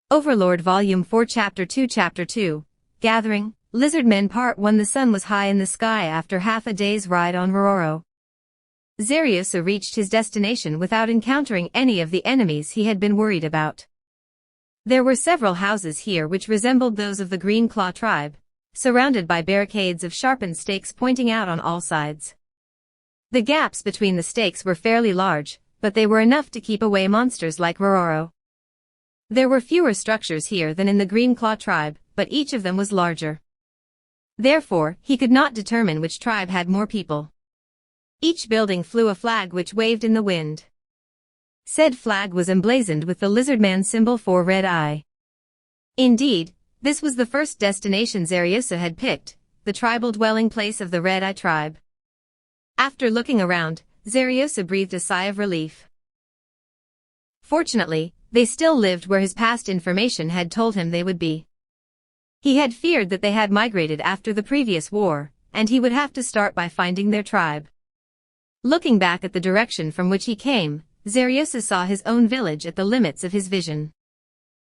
Overlord Volume 4 Chapter 2 Gathering, Lizardmen Part 1. The sun was high in the sky after half a day's ride on Rororo. Zariusa reached his destination without encountering any of the enemies he had been worried about. There were several houses here which resembled those of the Green Claw tribe, surrounded by barricades of sharpened stakes pointing out on all sides. The gaps between the stakes were fairly large, but they were enough to keep away monsters like Rororo. There were fewer structures here than in the Green Claw tribe, but each of them was larger. Therefore, he could not determine which tribe had more people. Each building flew a flag which waved in the wind. Said flag was emblazoned with the lizardman symbol for red eye. Indeed, this was the first destination Zariusa had picked, the tribal dwelling place of the Red Eye tribe. After looking around, Zariusa breathed a sigh of relief. Fortunately, they still lived where his past information had told him they would be. He had feared that they had migrated after the previous war, and he would have to start by finding their tribe. Looking back at the direction from which he came, Zariusa saw his own village at the limits of his vision.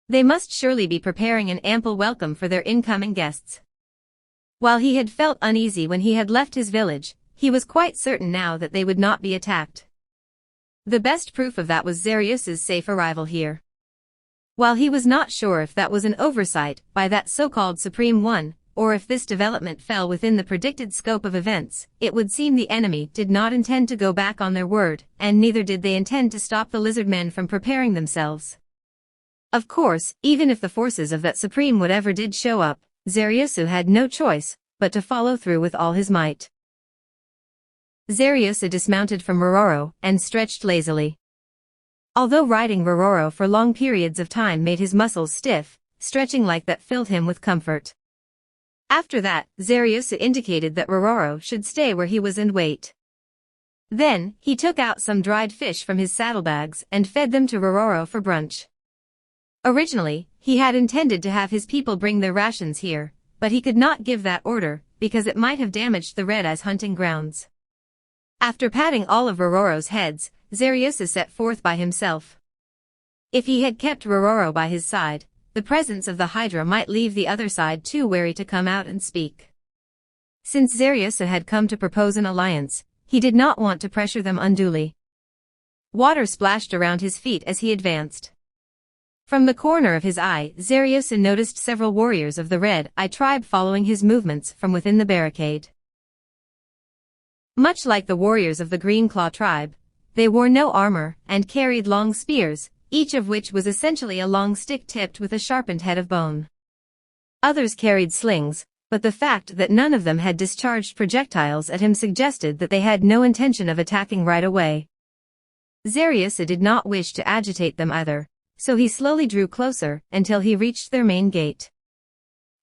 They must surely be preparing an ample welcome for their incoming guests. While he had felt uneasy when he had left his village, he was quite certain now that they would not be attacked. The best proof of that was Zariusa's safe arrival here. While he was not sure if that was an oversight by that so-called Supreme One, or if this development fell within the predicted scope of events, it would seem the enemy did not intend to go back on their word, and neither did they intend to stop the lizardmen from preparing themselves. Of course, even if the forces of that Supreme whatever did show up, Zariusa had no choice but to follow through with all his might. Zariusa dismounted from Rororo and stretched lazily. Although riding Rororo for long periods of time made his muscles stiff, stretching like that filled him with comfort. After that, Zariusa indicated that Rororo should stay where he was and wait. Then, he took out some dried fish from his saddlebags and fed them to Rororo for brunch. Originally, he had intended to have his people bring their rations here, but he could not give that order, because it might have damaged the Red Eye's hunting grounds. After patting all of Rororo's heads, Zariusa set forth by himself. If he had kept Rororo by his side, the presence of the Hydra might leave the other side too wary to come out and speak. Since Zariusa had come to propose an alliance, he did not want to pressure them unduly. Water splashed around his feet as he advanced. From the corner of his eye, Zariusa noticed several warriors of the Red Eye tribe following his movements from within the barricade. Much like the warriors of the Green Claw tribe, they wore no armor and carried long spears, each of which was essentially a long stick tipped with a sharpened head of bone. Others carried slings, but the fact that none of them had discharged projectiles at him suggested that they had no intention of attacking right away. Zariusa did not wish to agitate them either, so he slowly drew closer until he reached their main gate.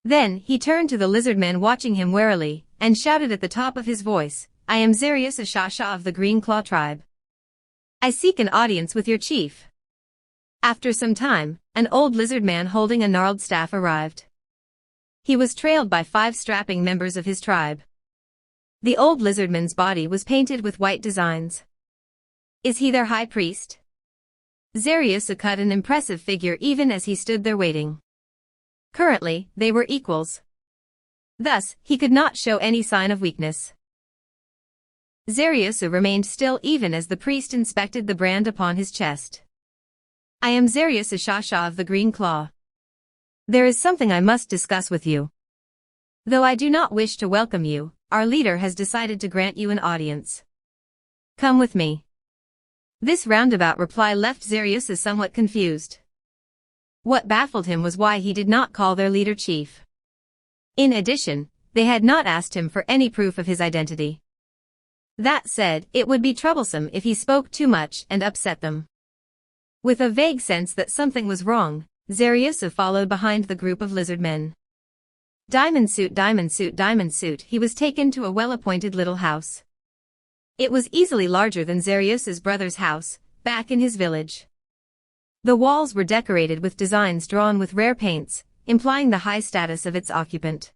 Then he turned to the lizardmen watching him warily, and shouted at the top of his voice, "I am Zariusa Shasha of the Green Claw tribe. I seek an audience with your chief." After some time, an old lizard man holding a gnarled staff arrived. He was trailed by 5 strapping members of his tribe. The old lizardman's body was painted with white designs. Is he their high priest? Zariusa cut an impressive figure even as he stood there waiting. Currently, they were equals. Thus, he could not show any sign of weakness. Zariusa remained still even as the priest inspected the brand upon his chest. "I am Zariusa Shasha of the Green Claw. There is something I must discuss with you. Though I do not wish to welcome you, our leader has decided to grant you an audience. Come with me." This roundabout reply left Zariusa somewhat confused. What baffled him was why he did not call their leader chief. In addition, they had not asked him for any proof of his identity. That said, it would be troublesome if he spoke too much and upset them. With a vague sense that something was wrong, Zariusa followed behind the group of lizardmen. Diamond suit, he was taken to a well-appointed little house. It was easily larger than Zariusa's brother's house, back in his village. The walls were decorated with designs drawn with rare paints, implying the high status of its occupant.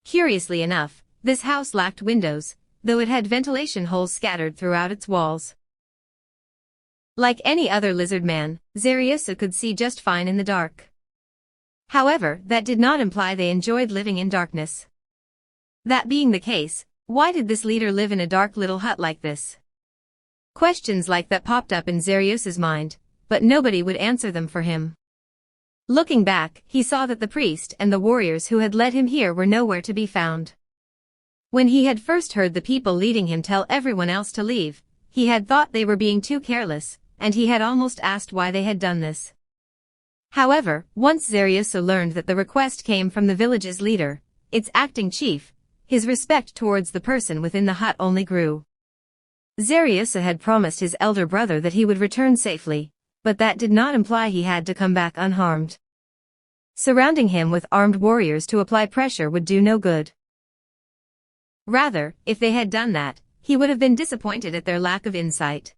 Curiously enough, this house lacked windows, though it had ventilation holes scattered throughout its walls. Like any other lizard man, Zariusa could see just fine in the dark. However, that did not imply they enjoyed living in darkness. That being the case, why did this leader live in a dark little hut like this? Questions like that popped up in Xerios's mind, but nobody would answer them for him. Looking back, he saw that the priest and the warriors who had led him here were nowhere to be found. When he had first heard the people leading him tell everyone else to leave, he had thought they were being too careless, and he had almost asked why they had done this. However, once Xeriosu learned that the request came from the village's leader, its acting chief, his respect towards the person within the hut only grew. Xeriosu had promised his elder brother that he would return safely, but that did not imply he had to come back unharmed. Surrounding him with armed warriors to apply pressure would do no good. Rather, if they had done that, he would have been disappointed at their lack of insight.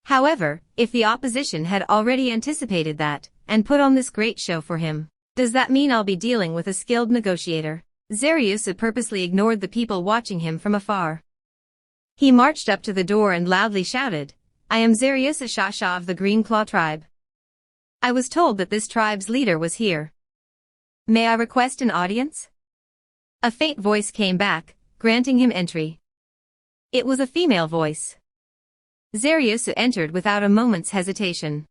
However, if the opposition had already anticipated that, and put on this great show for him, does that mean I'll be dealing with a skilled negotiator? Xeriosu purposely ignored the people watching him from afar. He marched up to the door and loudly shouted, "I am Xeriosu Shasha of the Green Claw tribe. I was told that this tribe's leader was here. May I request an audience?" A faint voice came back, granting him entry. It was a female voice. Xeriosu entered without a moment's hesitation.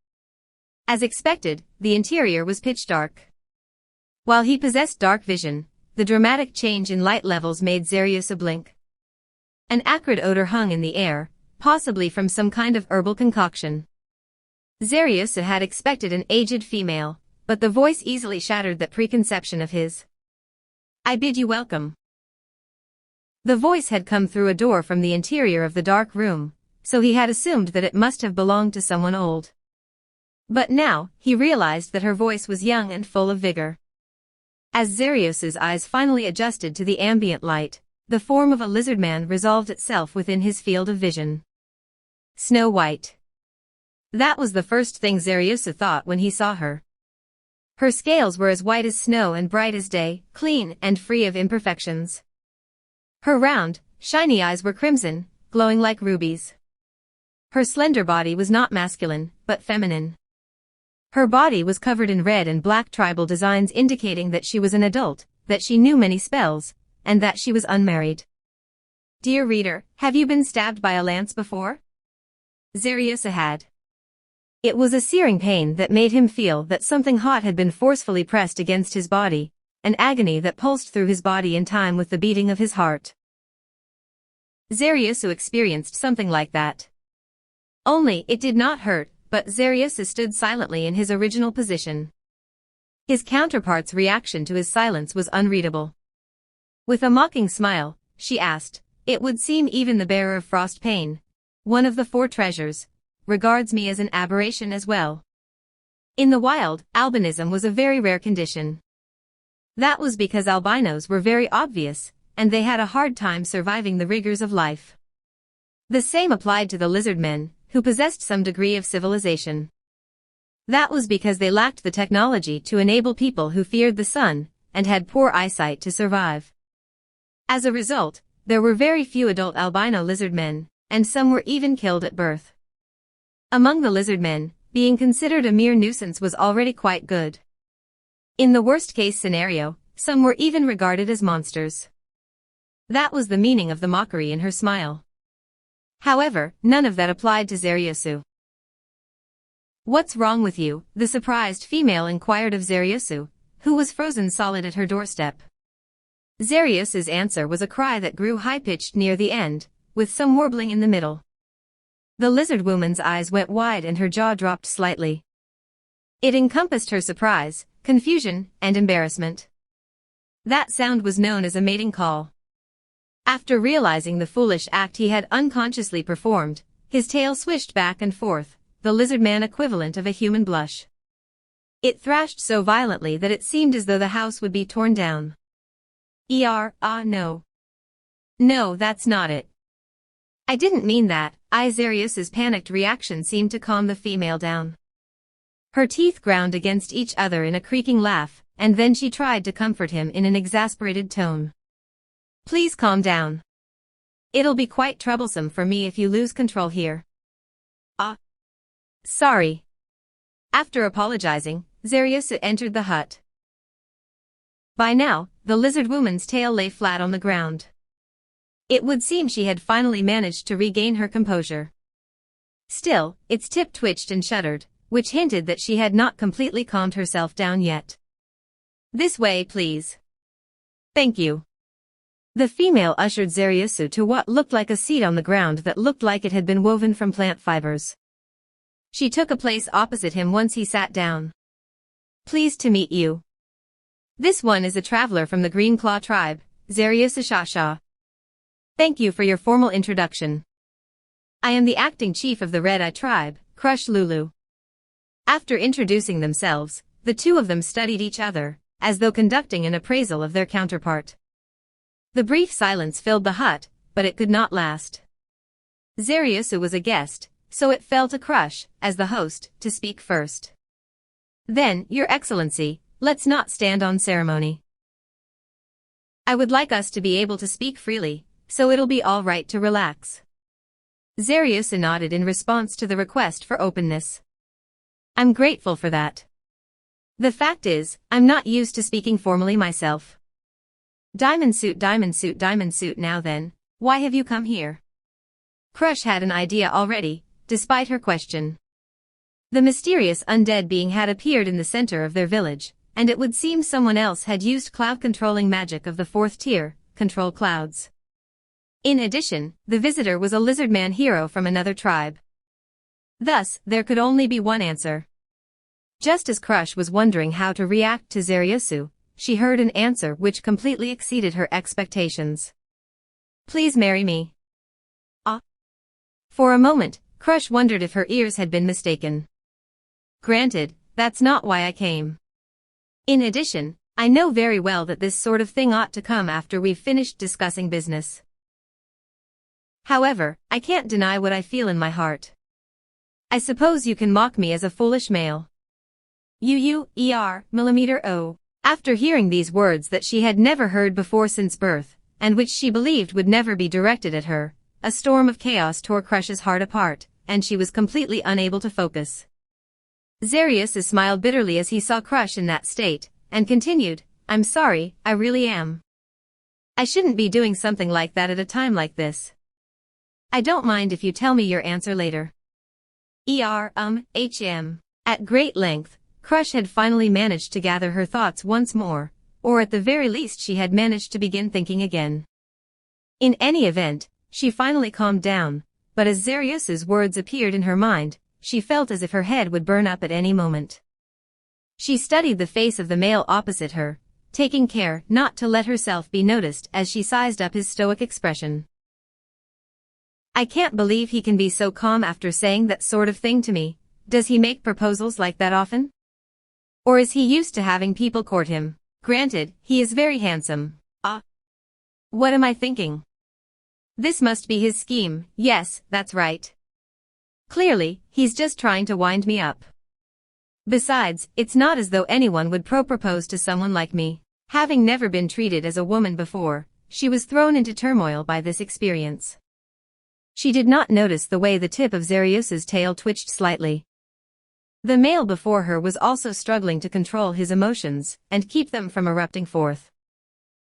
As expected, the interior was pitch dark. While he possessed dark vision, the dramatic change in light levels made Xeriosu blink. An acrid odor hung in the air, possibly from some kind of herbal concoction. Xeriosu had expected an aged female, but the voice easily shattered that preconception of his. "I bid you welcome." The voice had come through a door from the interior of the dark room, so he had assumed that it must have belonged to someone old. But now, he realized that her voice was young and full of vigor. As Xeriosu's eyes finally adjusted to the ambient light, the form of a lizard man resolved itself within his field of vision. Snow White. That was the first thing Xeriosu thought when he saw her. Her scales were as white as snow and bright as day, clean and free of imperfections. Her round, shiny eyes were crimson, glowing like rubies. Her slender body was not masculine, but feminine. Her body was covered in red and black tribal designs indicating that she was an adult, that she knew many spells, and that she was unmarried. Dear reader, have you been stabbed by a lance before? Xeriosu had. It was a searing pain that made him feel that something hot had been forcefully pressed against his body, an agony that pulsed through his body in time with the beating of his heart. Xeriosu experienced something like that. Only, it did not hurt, but Xeriosu stood silently in his original position. His counterpart's reaction to his silence was unreadable. With a mocking smile, she asked, "It would seem even the bearer of frost pain, one of the 4 treasures, regards me as an aberration as well." In the wild, albinism was a very rare condition. That was because albinos were very obvious, and they had a hard time surviving the rigors of life. The same applied to the lizard men, who possessed some degree of civilization. That was because they lacked the technology to enable people who feared the sun, and had poor eyesight to survive. As a result, there were very few adult albino lizard men, and some were even killed at birth. Among the lizard men, being considered a mere nuisance was already quite good. In the worst-case scenario, some were even regarded as monsters. That was the meaning of the mockery in her smile. However, none of that applied to Xeriosu. "What's wrong with you?" the surprised female inquired of Xeriosu, who was frozen solid at her doorstep. Xeriosu's answer was a cry that grew high-pitched near the end, with some warbling in the middle. The lizard woman's eyes went wide and her jaw dropped slightly. It encompassed her surprise, confusion, and embarrassment. That sound was known as a mating call. After realizing the foolish act he had unconsciously performed, his tail swished back and forth, the lizard man equivalent of a human blush. It thrashed so violently that it seemed as though the house would be torn down. No. No, that's not it. I didn't mean that. Xeriosu's panicked reaction seemed to calm the female down. Her teeth ground against each other in a creaking laugh, and then she tried to comfort him in an exasperated tone. "Please calm down. It'll be quite troublesome for me if you lose control here." Sorry." After apologizing, Xeriosu entered the hut. By now, the lizard woman's tail lay flat on the ground. It would seem she had finally managed to regain her composure. Still, its tip twitched and shuddered, which hinted that she had not completely calmed herself down yet. "This way, please." "Thank you." The female ushered Zariusu to what looked like a seat on the ground that looked like it had been woven from plant fibers. She took a place opposite him once he sat down. "Pleased to meet you. This one is a traveler from the Green Claw tribe, Zariusu Shasha. Thank you for your formal introduction. I am the acting chief of the Red Eye tribe, Crush Lulu." After introducing themselves, the two of them studied each other, as though conducting an appraisal of their counterpart. The brief silence filled the hut, but it could not last. Zariusu was a guest, so it fell to Crush, as the host, to speak first. "Then, Your Excellency, let's not stand on ceremony. I would like us to be able to speak freely, so it'll be all right to relax." Zariusu nodded in response to the request for openness. "I'm grateful for that. The fact is, I'm not used to speaking formally myself." Diamond suit, diamond suit, diamond suit. Now then, why have you come here?" Crush had an idea already, despite her question. The mysterious undead being had appeared in the center of their village, and it would seem someone else had used cloud-controlling magic of the 4th tier, control clouds. In addition, the visitor was a lizardman hero from another tribe. Thus, there could only be one answer. Just as Crush was wondering how to react to Zariusu, she heard an answer which completely exceeded her expectations. "Please marry me." Ah. For a moment, Crush wondered if her ears had been mistaken. "Granted, that's not why I came. In addition, I know very well that this sort of thing ought to come after we've finished discussing business. However, I can't deny what I feel in my heart. I suppose you can mock me as a foolish male. millimeter. After hearing these words that she had never heard before since birth, and which she believed would never be directed at her, a storm of chaos tore Crush's heart apart, and she was completely unable to focus. Zariusu smiled bitterly as he saw Crush in that state, and continued, "I'm sorry, I really am. I shouldn't be doing something like that at a time like this. I don't mind if you tell me your answer later." At great length, Crush had finally managed to gather her thoughts once more, or at the very least she had managed to begin thinking again. In any event, she finally calmed down, but as Zariusu's words appeared in her mind, she felt as if her head would burn up at any moment. She studied the face of the male opposite her, taking care not to let herself be noticed as she sized up his stoic expression. "I can't believe he can be so calm after saying that sort of thing to me. Does he make proposals like that often? Or is he used to having people court him? Granted, he is very handsome. What am I thinking? This must be his scheme. Yes, that's right. Clearly, he's just trying to wind me up. Besides, it's not as though anyone would propose to someone like me." Having never been treated as a woman before, she was thrown into turmoil by this experience. She did not notice the way the tip of Zariusu's tail twitched slightly. The male before her was also struggling to control his emotions and keep them from erupting forth.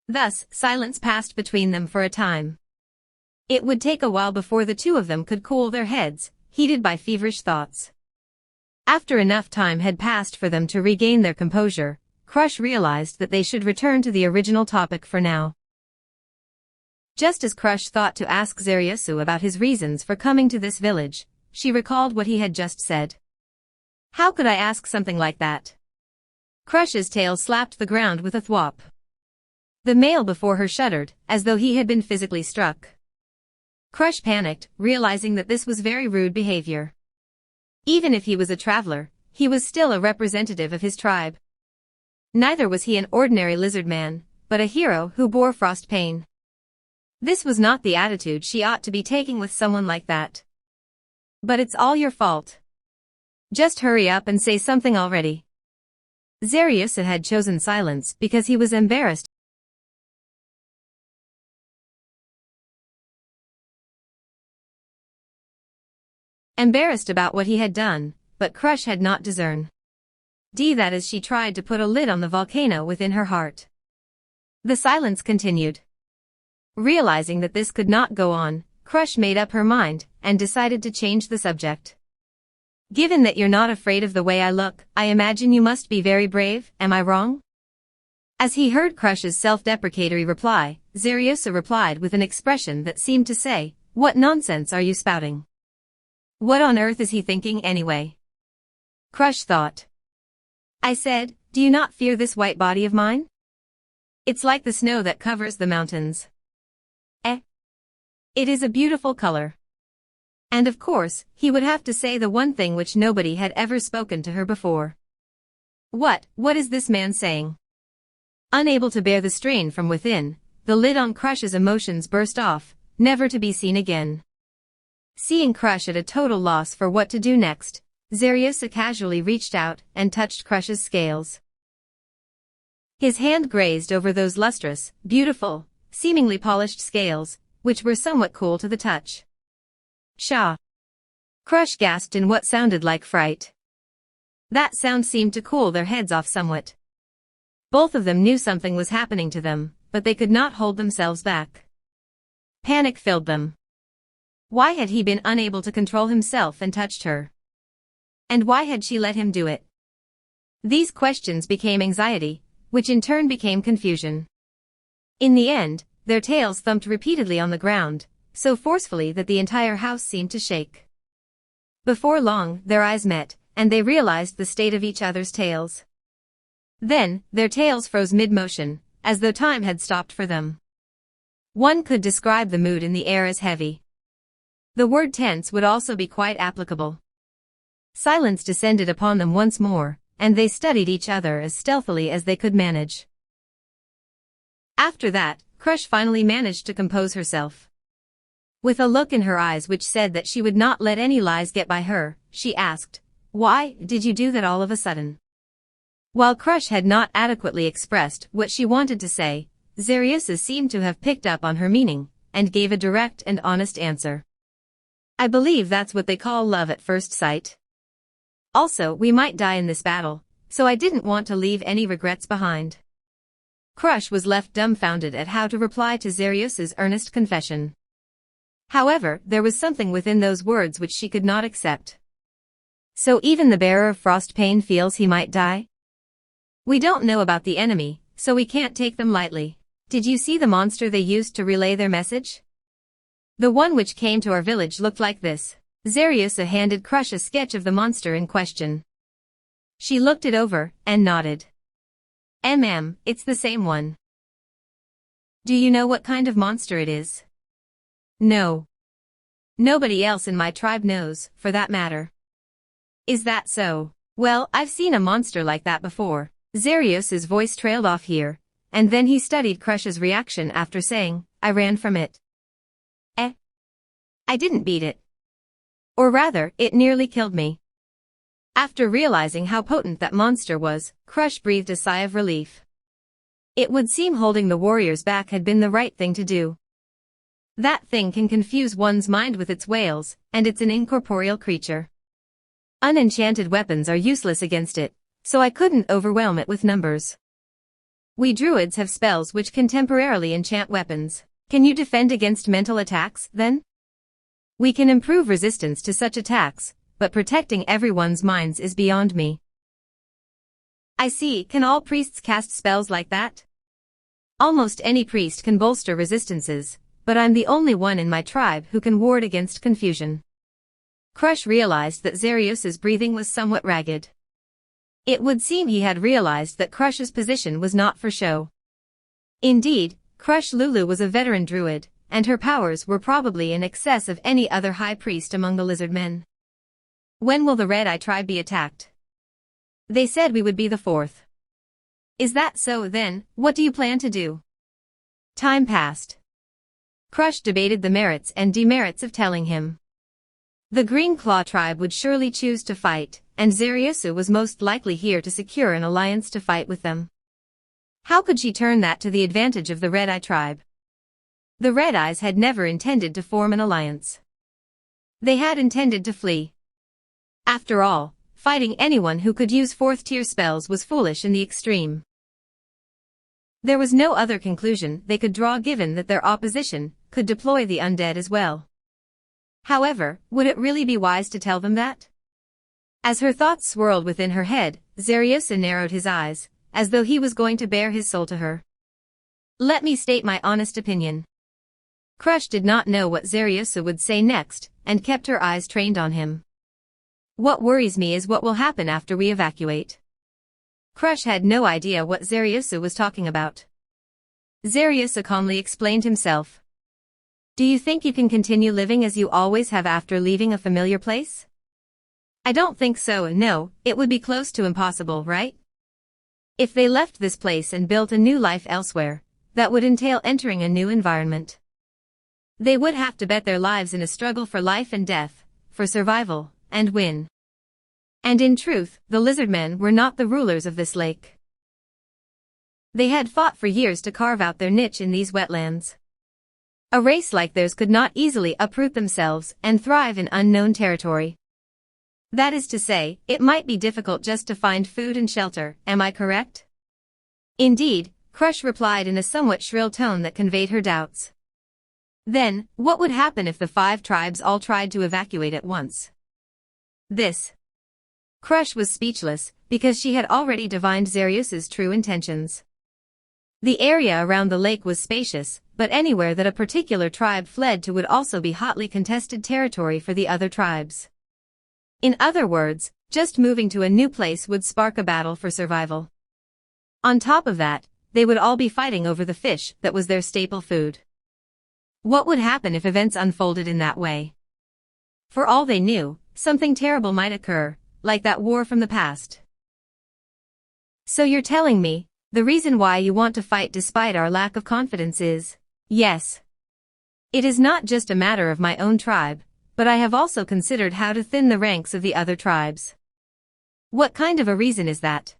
Thus, silence passed between them for a time. It would take a while before the two of them could cool their heads, heated by feverish thoughts. After enough time had passed for them to regain their composure, Crush realized that they should return to the original topic for now. Just as Crush thought to ask Zariusu about his reasons for coming to this village, she recalled what he had just said. How could I ask something like that? Crush's tail slapped the ground with a thwop. The male before her shuddered, as though he had been physically struck. Crush panicked, realizing that this was very rude behavior. Even if he was a traveler, he was still a representative of his tribe. Neither was he an ordinary lizard man, but a hero who bore frost pain. This was not the attitude she ought to be taking with someone like that. "But it's all your fault. Just hurry up and say something already." Zariusu had chosen silence because he was embarrassed. Embarrassed about what he had done, but Crush had not discerned that as she tried to put a lid on the volcano within her heart. The silence continued. Realizing that this could not go on, Crush made up her mind and decided to change the subject. Given that you're not afraid of the way I look, I imagine you must be very brave, am I wrong? As he heard Crush's self-deprecatory reply, Zariosa replied with an expression that seemed to say, "What nonsense are you spouting? What on earth is he thinking anyway?" Crush thought. "I said, do you not fear this white body of mine? It's like the snow that covers the mountains. It is a beautiful color." And of course, he would have to say the one thing which nobody had ever spoken to her before. What is this man saying? Unable to bear the strain from within, the lid on Crush's emotions burst off, never to be seen again. Seeing Crush at a total loss for what to do next, Zariosa casually reached out and touched Crush's scales. His hand grazed over those lustrous, beautiful, seemingly polished scales, which were somewhat cool to the touch. "Pshaw!" Crush gasped in what sounded like fright. That sound seemed to cool their heads off somewhat. Both of them knew something was happening to them, but they could not hold themselves back. Panic filled them. Why had he been unable to control himself and touched her? And why had she let him do it? These questions became anxiety, which in turn became confusion. In the end, their tails thumped repeatedly on the ground, so forcefully that the entire house seemed to shake. Before long, their eyes met, and they realized the state of each other's tails. Then, their tails froze mid-motion, as though time had stopped for them. One could describe the mood in the air as heavy. The word tense would also be quite applicable. Silence descended upon them once more, and they studied each other as stealthily as they could manage. After that, Crush finally managed to compose herself. With a look in her eyes which said that she would not let any lies get by her, she asked, "Why did you do that all of a sudden?" While Crush had not adequately expressed what she wanted to say, Zariosa seemed to have picked up on her meaning, and gave a direct and honest answer. "I believe that's what they call love at first sight. Also, we might die in this battle, so I didn't want to leave any regrets behind." Crush was left dumbfounded at how to reply to Zariosa's earnest confession. However, there was something within those words which she could not accept. So even the bearer of frost pain feels he might die? "We don't know about the enemy, so we can't take them lightly. Did you see the monster they used to relay their message? The one which came to our village looked like this." Zariosa handed Crush a sketch of the monster in question. She looked it over, and nodded. It's the same one." "Do you know what kind of monster it is?" "No. Nobody else in my tribe knows, for that matter." "Is that so? Well, I've seen a monster like that before." Zariosa's voice trailed off here, and then he studied Crush's reaction after saying, "I ran from it." I didn't beat it. Or rather, it nearly killed me." After realizing how potent that monster was, Crush breathed a sigh of relief. It would seem holding the warriors back had been the right thing to do. That thing can confuse one's mind with its wails, and it's an incorporeal creature. Unenchanted weapons are useless against it, so I couldn't overwhelm it with numbers. We druids have spells which can temporarily enchant weapons. Can you defend against mental attacks, then? We can improve resistance to such attacks, but protecting everyone's minds is beyond me. I see. Can all priests cast spells like that? Almost any priest can bolster resistances, but I'm the only one in my tribe who can ward against confusion. Crush realized that Zariosa's breathing was somewhat ragged. It would seem he had realized that Crush's position was not for show. Indeed, Crush Lulu was a veteran druid, and her powers were probably in excess of any other high priest among the lizard men. "When will the Red Eye tribe be attacked?" "They said we would be the fourth." "Is that so then? What do you plan to do?" Time passed. Crush debated the merits and demerits of telling him. The Green Claw tribe would surely choose to fight, and Zariosa was most likely here to secure an alliance to fight with them. How could she turn that to the advantage of the Red Eye tribe? The Red Eyes had never intended to form an alliance. They had intended to flee. After all, fighting anyone who could use fourth-tier spells was foolish in the extreme. There was no other conclusion they could draw given that their opposition could deploy the undead as well. However, would it really be wise to tell them that? As her thoughts swirled within her head, Zariusa narrowed his eyes, as though he was going to bare his soul to her. Let me state my honest opinion. Crush did not know what Zariusa would say next, and kept her eyes trained on him. What worries me is what will happen after we evacuate. Crush had no idea what Zariusa was talking about. Zariusa calmly explained himself. Do you think you can continue living as you always have after leaving a familiar place? I don't think so, no, it would be close to impossible, right? If they left this place and built a new life elsewhere, that would entail entering a new environment. They would have to bet their lives in a struggle for life and death, for survival, and win. And in truth, the lizardmen were not the rulers of this lake. They had fought for years to carve out their niche in these wetlands. A race like theirs could not easily uproot themselves and thrive in unknown territory. That is to say, it might be difficult just to find food and shelter, am I correct? Indeed, Crush replied in a somewhat shrill tone that conveyed her doubts. Then, what would happen if the 5 tribes all tried to evacuate at once? Crush was speechless, because she had already divined Zariusa's true intentions. The area around the lake was spacious, but anywhere that a particular tribe fled to would also be hotly contested territory for the other tribes. In other words, just moving to a new place would spark a battle for survival. On top of that, they would all be fighting over the fish that was their staple food. What would happen if events unfolded in that way? For all they knew, something terrible might occur, like that war from the past. So you're telling me, the reason why you want to fight despite our lack of confidence is, yes. It is not just a matter of my own tribe, but I have also considered how to thin the ranks of the other tribes. What kind of a reason is that?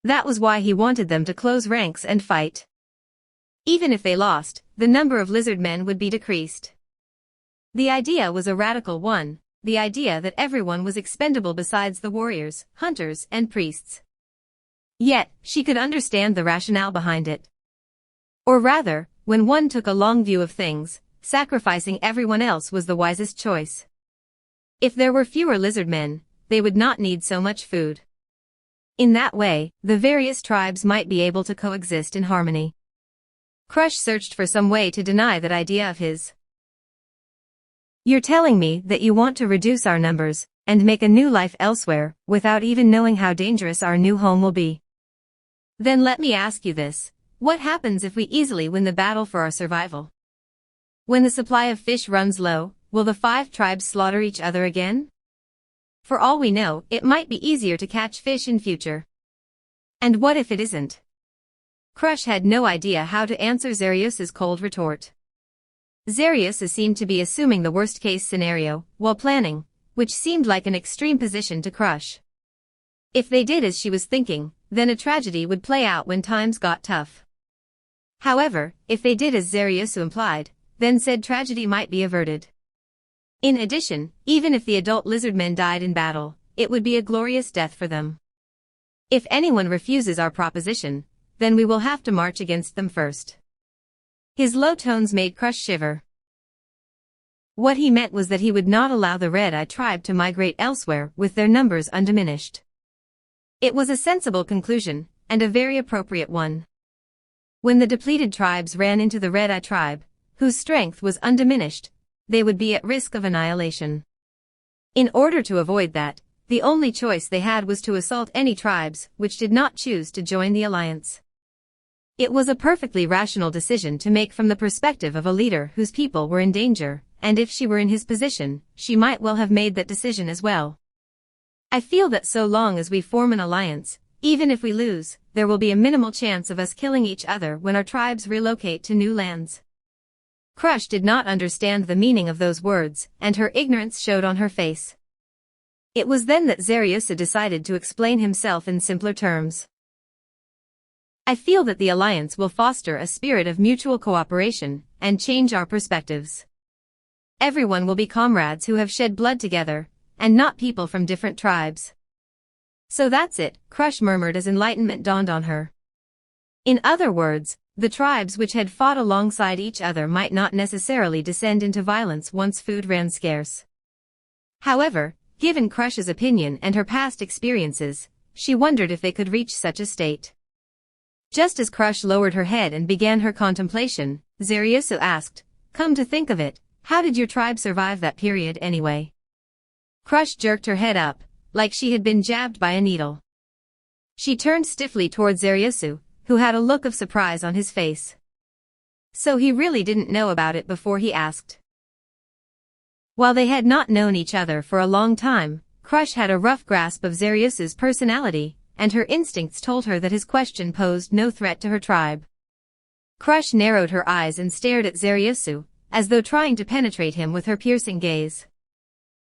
That was why he wanted them to close ranks and fight. Even if they lost, the number of lizard men would be decreased. The idea was a radical one, the idea that everyone was expendable besides the warriors, hunters, and priests. Yet, she could understand the rationale behind it. Or rather, when one took a long view of things, sacrificing everyone else was the wisest choice. If there were fewer lizard men, they would not need so much food. In that way, the various tribes might be able to coexist in harmony. Crush searched for some way to deny that idea of his. You're telling me that you want to reduce our numbers, and make a new life elsewhere, without even knowing how dangerous our new home will be. Then let me ask you this, what happens if we easily win the battle for our survival? When the supply of fish runs low, will the 5 tribes slaughter each other again? For all we know, it might be easier to catch fish in future. And what if it isn't? Crush had no idea how to answer Zariusa's cold retort. Zariusa seemed to be assuming the worst-case scenario, while planning, which seemed like an extreme position to Crush. If they did as she was thinking, then a tragedy would play out when times got tough. However, if they did as Zariusa implied, then said tragedy might be averted. In addition, even if the adult lizardmen died in battle, it would be a glorious death for them. If anyone refuses our proposition, then we will have to march against them first. His low tones made Crush shiver. What he meant was that he would not allow the Red Eye tribe to migrate elsewhere with their numbers undiminished. It was a sensible conclusion, and a very appropriate one. When the depleted tribes ran into the Red Eye tribe, whose strength was undiminished, they would be at risk of annihilation. In order to avoid that, the only choice they had was to assault any tribes which did not choose to join the alliance. It was a perfectly rational decision to make from the perspective of a leader whose people were in danger, and if she were in his position, she might well have made that decision as well. I feel that so long as we form an alliance, even if we lose, there will be a minimal chance of us killing each other when our tribes relocate to new lands. Crush did not understand the meaning of those words, and her ignorance showed on her face. It was then that Zariusa decided to explain himself in simpler terms. I feel that the alliance will foster a spirit of mutual cooperation, and change our perspectives. Everyone will be comrades who have shed blood together, and not people from different tribes. So that's it, Crush murmured as enlightenment dawned on her. In other words, the tribes which had fought alongside each other might not necessarily descend into violence once food ran scarce. However, given Crush's opinion and her past experiences, she wondered if they could reach such a state. Just as Crush lowered her head and began her contemplation, Zaryusu asked, "Come to think of it, how did your tribe survive that period anyway?" Crush jerked her head up, like she had been jabbed by a needle. She turned stiffly towards Zaryusu, who had a look of surprise on his face. So he really didn't know about it before he asked. While they had not known each other for a long time, Crush had a rough grasp of Zaryusu's personality, and her instincts told her that his question posed no threat to her tribe. Crush narrowed her eyes and stared at Zaryusu, as though trying to penetrate him with her piercing gaze.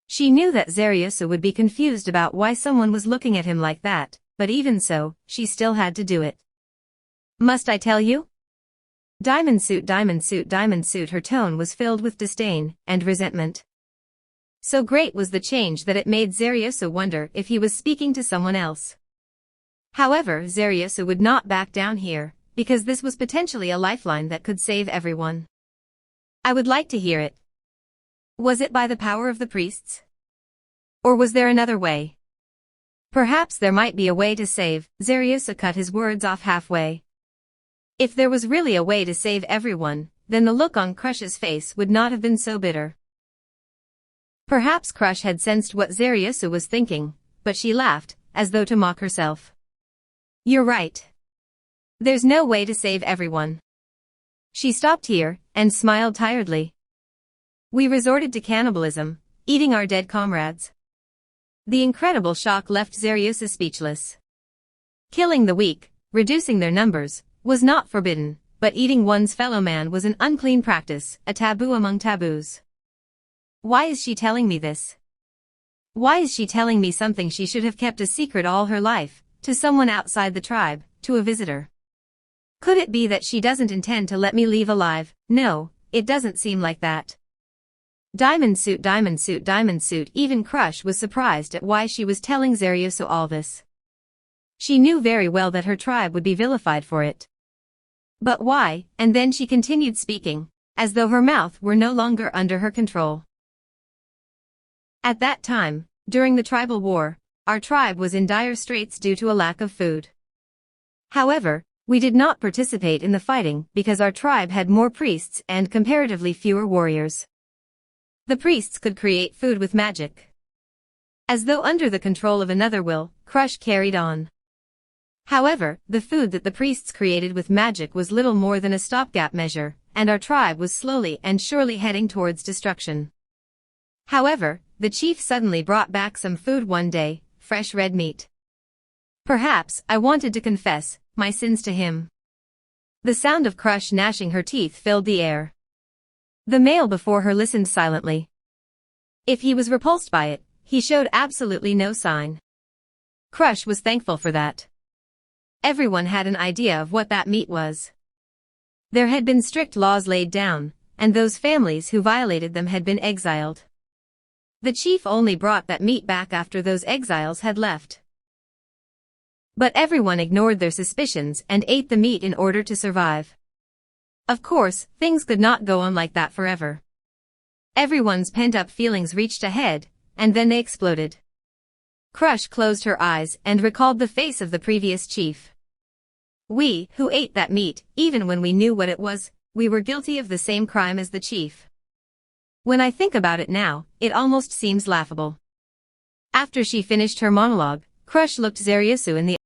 She knew that Zaryusu would be confused about why someone was looking at him like that, but even so, she still had to do it. "Must I tell you?" Diamond suit, diamond suit, diamond suit. Her tone was filled with disdain and resentment. So great was the change that it made Zaryusu wonder if he was speaking to someone else. However, Zaryusu would not back down here, because this was potentially a lifeline that could save everyone. "I would like to hear it. Was it by the power of the priests? Or was there another way?" "Perhaps there might be a way to save," Zaryusu cut his words off halfway. If there was really a way to save everyone, then the look on Crush's face would not have been so bitter. Perhaps Crush had sensed what Zaryusu was thinking, but she laughed, as though to mock herself. "You're right. There's no way to save everyone." She stopped here, and smiled tiredly. "We resorted to cannibalism, eating our dead comrades." The incredible shock left Zaryusu speechless. Killing the weak, reducing their numbers, was not forbidden, but eating one's fellow man was an unclean practice, a taboo among taboos. Why is she telling me this? Why is she telling me something she should have kept a secret all her life, to someone outside the tribe, to a visitor? Could it be that she doesn't intend to let me leave alive? No, it doesn't seem like that. Diamond suit, diamond suit, diamond suit. Even Crush was surprised at why she was telling Zaryusu all this. She knew very well that her tribe would be vilified for it. But why? And then she continued speaking, as though her mouth were no longer under her control. At that time, during the tribal war, our tribe was in dire straits due to a lack of food. However, we did not participate in the fighting because our tribe had more priests and comparatively fewer warriors. The priests could create food with magic. As though under the control of another will, Crush carried on. However, the food that the priests created with magic was little more than a stopgap measure, and our tribe was slowly and surely heading towards destruction. However, the chief suddenly brought back some food one day, fresh red meat. Perhaps I wanted to confess my sins to him. The sound of Crush gnashing her teeth filled the air. The male before her listened silently. If he was repulsed by it, he showed absolutely no sign. Crush was thankful for that. Everyone had an idea of what that meat was. There had been strict laws laid down, and those families who violated them had been exiled. The chief only brought that meat back after those exiles had left. But everyone ignored their suspicions and ate the meat in order to survive. Of course, things could not go on like that forever. Everyone's pent-up feelings reached a head, and then they exploded. Crush closed her eyes and recalled the face of the previous chief. We, who ate that meat, even when we knew what it was, we were guilty of the same crime as the chief. When I think about it now, it almost seems laughable. After she finished her monologue, Crush looked Zaryusu in the